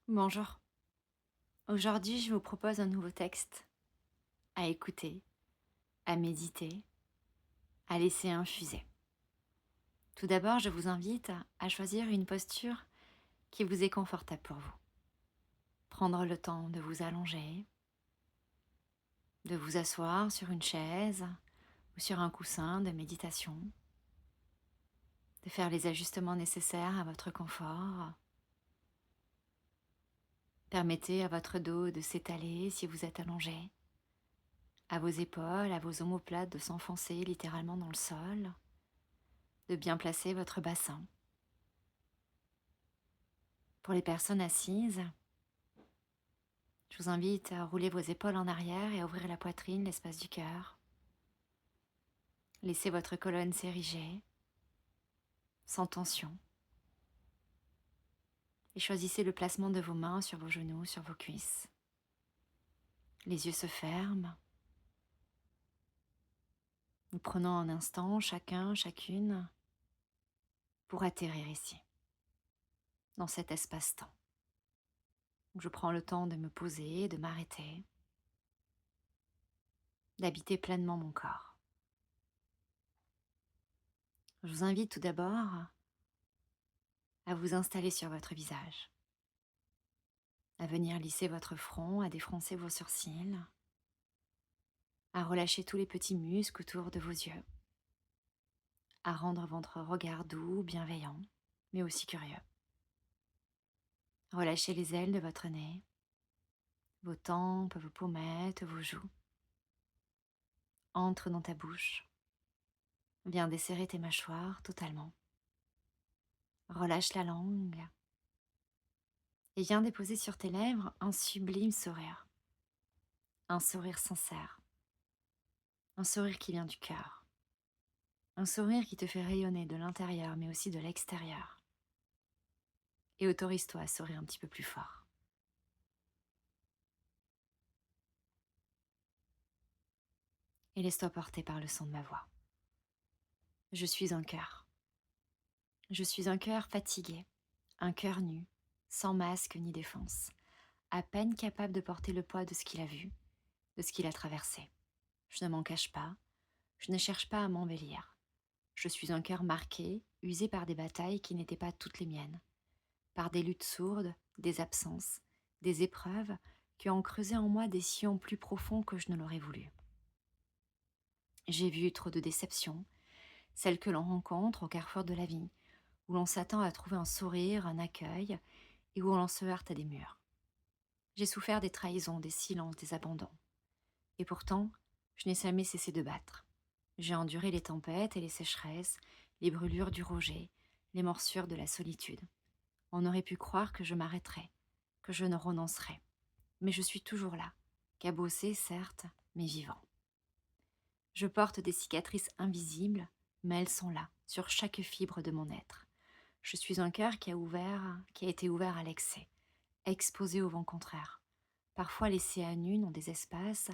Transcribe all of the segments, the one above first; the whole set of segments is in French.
Bonjour. Aujourd'hui, je vous propose un nouveau texte à écouter, à méditer, à laisser infuser. Tout d'abord, je vous invite à choisir une posture qui vous est confortable pour vous. Prendre le temps de vous allonger, de vous asseoir sur une chaise ou sur un coussin de méditation, de faire les ajustements nécessaires à votre confort. Permettez à votre dos de s'étaler si vous êtes allongé, à vos épaules, à vos omoplates de s'enfoncer littéralement dans le sol, de bien placer votre bassin. Pour les personnes assises, je vous invite à rouler vos épaules en arrière et à ouvrir la poitrine, l'espace du cœur. Laissez votre colonne s'ériger, sans tension. Et choisissez le placement de vos mains sur vos genoux, sur vos cuisses. Les yeux se ferment. Nous prenons un instant, chacun, chacune, pour atterrir ici, dans cet espace-temps. Je prends le temps de me poser, de m'arrêter, d'habiter pleinement mon corps. Je vous invite tout d'abord à vous installer sur votre visage, à venir lisser votre front, à défroncer vos sourcils, à relâcher tous les petits muscles autour de vos yeux, à rendre votre regard doux, bienveillant, mais aussi curieux. Relâchez les ailes de votre nez, vos tempes, vos pommettes, vos joues. Entre dans ta bouche. Viens desserrer tes mâchoires totalement. Relâche la langue et viens déposer sur tes lèvres un sublime sourire. Un sourire sincère. Un sourire qui vient du cœur. Un sourire qui te fait rayonner de l'intérieur mais aussi de l'extérieur. Et autorise-toi à sourire un petit peu plus fort. Et laisse-toi porter par le son de ma voix. Je suis un cœur. Je suis un cœur fatigué, un cœur nu, sans masque ni défense, à peine capable de porter le poids de ce qu'il a vu, de ce qu'il a traversé. Je ne m'en cache pas, je ne cherche pas à m'embellir. Je suis un cœur marqué, usé par des batailles qui n'étaient pas toutes les miennes, par des luttes sourdes, des absences, des épreuves qui ont creusé en moi des sillons plus profonds que je ne l'aurais voulu. J'ai vu trop de déceptions, celles que l'on rencontre au carrefour de la vie, où l'on s'attend à trouver un sourire, un accueil, et où l'on se heurte à des murs. J'ai souffert des trahisons, des silences, des abandons. Et pourtant, je n'ai jamais cessé de battre. J'ai enduré les tempêtes et les sécheresses, les brûlures du roger, les morsures de la solitude. On aurait pu croire que je m'arrêterais, que je ne renoncerais. Mais je suis toujours là, cabossée certes, mais vivant. Je porte des cicatrices invisibles, mais elles sont là, sur chaque fibre de mon être. Je suis un cœur qui a été ouvert à l'excès, exposé au vent contraire, parfois laissé à nu dans des espaces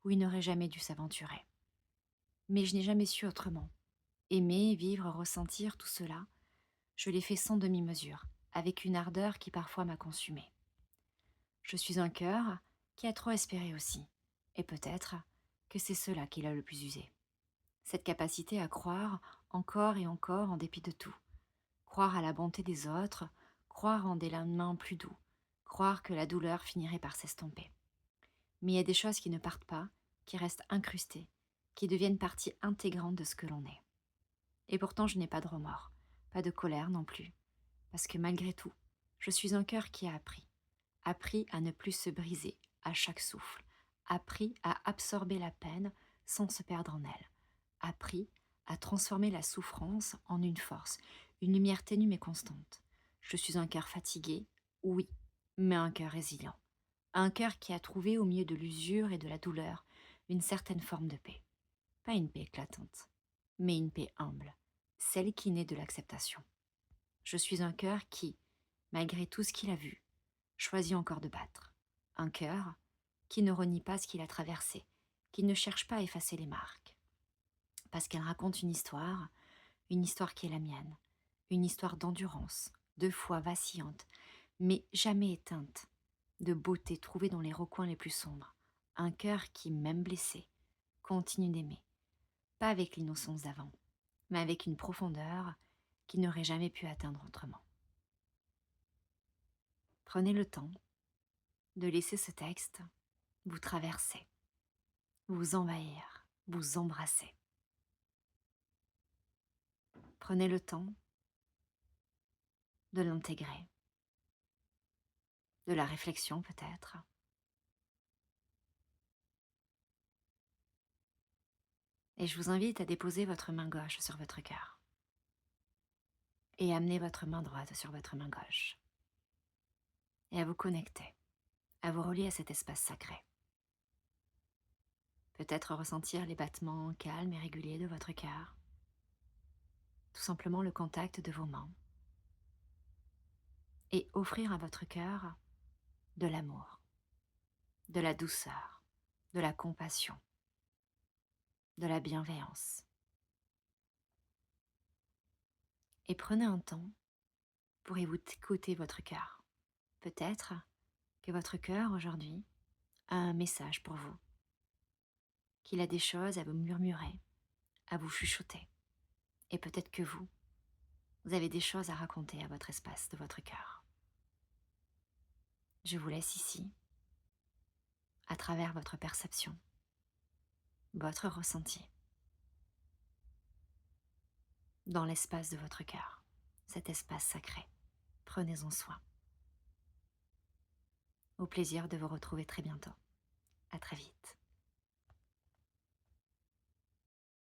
où il n'aurait jamais dû s'aventurer. Mais je n'ai jamais su autrement. Aimer, vivre, ressentir tout cela, je l'ai fait sans demi-mesure, avec une ardeur qui parfois m'a consumée. Je suis un cœur qui a trop espéré aussi, et peut-être que c'est cela qui l'a le plus usé. Cette capacité à croire encore et encore en dépit de tout. Croire à la bonté des autres, croire en des lendemains plus doux, croire que la douleur finirait par s'estomper. Mais il y a des choses qui ne partent pas, qui restent incrustées, qui deviennent partie intégrante de ce que l'on est. Et pourtant, je n'ai pas de remords, pas de colère non plus, parce que malgré tout, je suis un cœur qui a appris à ne plus se briser à chaque souffle, appris à absorber la peine sans se perdre en elle, appris à transformer la souffrance en une force, une lumière ténue mais constante. Je suis un cœur fatigué, oui, mais un cœur résilient. Un cœur qui a trouvé au milieu de l'usure et de la douleur une certaine forme de paix. Pas une paix éclatante, mais une paix humble, celle qui naît de l'acceptation. Je suis un cœur qui, malgré tout ce qu'il a vu, choisit encore de battre. Un cœur qui ne renie pas ce qu'il a traversé, qui ne cherche pas à effacer les marques. Parce qu'elle raconte une histoire qui est la mienne, une histoire d'endurance, de foi vacillante, mais jamais éteinte, de beauté trouvée dans les recoins les plus sombres, un cœur qui, même blessé, continue d'aimer, pas avec l'innocence d'avant, mais avec une profondeur qui n'aurait jamais pu atteindre autrement. Prenez le temps de laisser ce texte vous traverser, vous envahir, vous embrasser. Prenez le temps de l'intégrer, de la réflexion peut-être, et je vous invite à déposer votre main gauche sur votre cœur et amener votre main droite sur votre main gauche et à vous connecter, à vous relier à cet espace sacré. Peut-être ressentir les battements calmes et réguliers de votre cœur, tout simplement le contact de vos mains, et offrir à votre cœur de l'amour, de la douceur, de la compassion, de la bienveillance. Et prenez un temps pour écouter votre cœur. Peut-être que votre cœur aujourd'hui a un message pour vous, qu'il a des choses à vous murmurer, à vous chuchoter. Et peut-être que vous avez des choses à raconter à votre espace de votre cœur. Je vous laisse ici, à travers votre perception, votre ressenti, dans l'espace de votre cœur, cet espace sacré. Prenez-en soin. Au plaisir de vous retrouver très bientôt. À très vite.